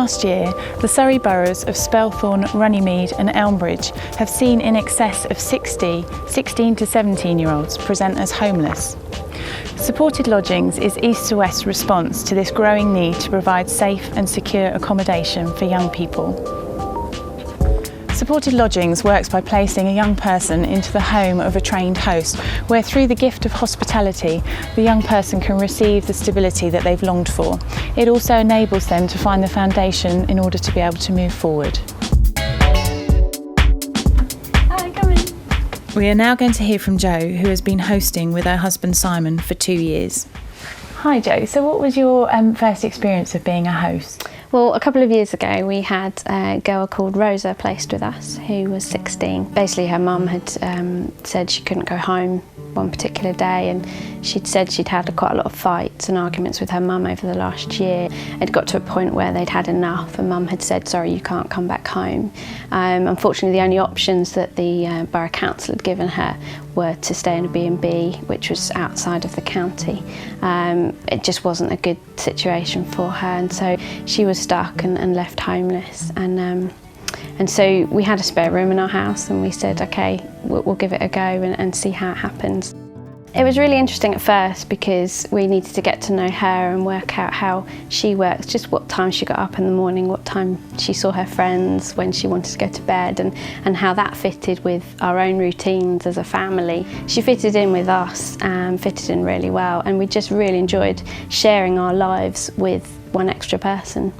last year, the Surrey Boroughs of Spelthorne, Runnymede and Elmbridge have seen in excess of 60 16 to 17-year-olds present as homeless. Supported Lodgings is East to West's response to this growing need to provide safe and secure accommodation for young people. Supported Lodgings works by placing a young person into the home of a trained host, where through the gift of hospitality, the young person can receive the stability that they've longed for. It also enables them to find the foundation in order to be able to move forward. Hi, come in. We are now going to hear from Jo, who has been hosting with her husband Simon for 2 years. Hi Jo, so what was your first experience of being a host? Well, a couple of years ago we had a girl called Rosa placed with us who was 16. Basically her mum had said she couldn't go home one particular day, and she'd said she'd had quite a lot of fights and arguments with her mum over the last year. It got to a point where they'd had enough and mum had said, sorry, you can't come back home. Unfortunately, the only options that the Borough Council had given her were to stay in a B&B, which was outside of the county. It just wasn't a good situation for her, and so she was stuck and left homeless. And so we had a spare room in our house and we said, okay, we'll give it a go and see how it happens. It was really interesting at first because we needed to get to know her and work out how she works, just what time she got up in the morning, what time she saw her friends, when she wanted to go to bed, and how that fitted with our own routines as a family. She fitted in with us, fitted in really well, and we just really enjoyed sharing our lives with one extra person.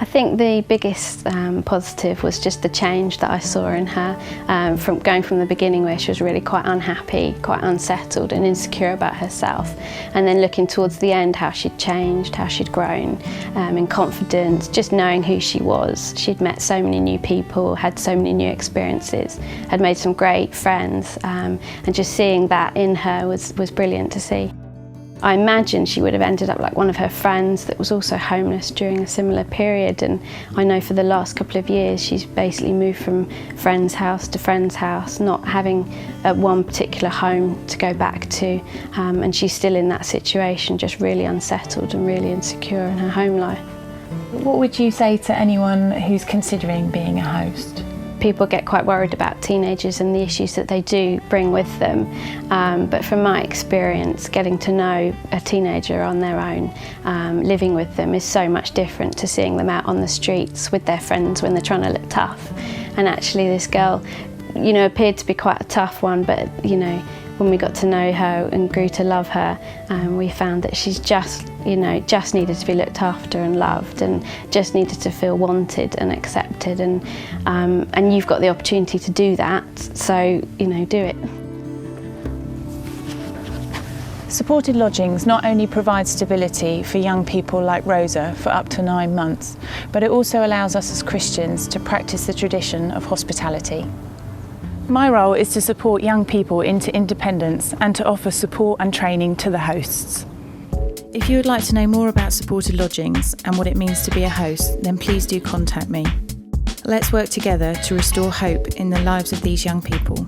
I think the biggest positive was just the change that I saw in her, from going from the beginning where she was really quite unhappy, quite unsettled and insecure about herself, and then looking towards the end how she'd changed, how she'd grown in confidence, just knowing who she was. She'd met so many new people, had so many new experiences, had made some great friends, and just seeing that in her was brilliant to see. I imagine she would have ended up like one of her friends that was also homeless during a similar period, and I know for the last couple of years she's basically moved from friend's house to friend's house, not having one particular home to go back to, and she's still in that situation, just really unsettled and really insecure in her home life. What would you say to anyone who's considering being a host? People get quite worried about teenagers and the issues that they do bring with them, but from my experience, getting to know a teenager on their own, living with them is so much different to seeing them out on the streets with their friends when they're trying to look tough. And actually this girl, appeared to be quite a tough one, but when we got to know her and grew to love her, we found that she's just needed to be looked after and loved, and just needed to feel wanted and accepted, and you've got the opportunity to do that, so do it. Supported Lodgings not only provides stability for young people like Rosa for up to 9 months, but it also allows us as Christians to practice the tradition of hospitality. My role is to support young people into independence and to offer support and training to the hosts. If you would like to know more about Supported Lodgings and what it means to be a host, then please do contact me. Let's work together to restore hope in the lives of these young people.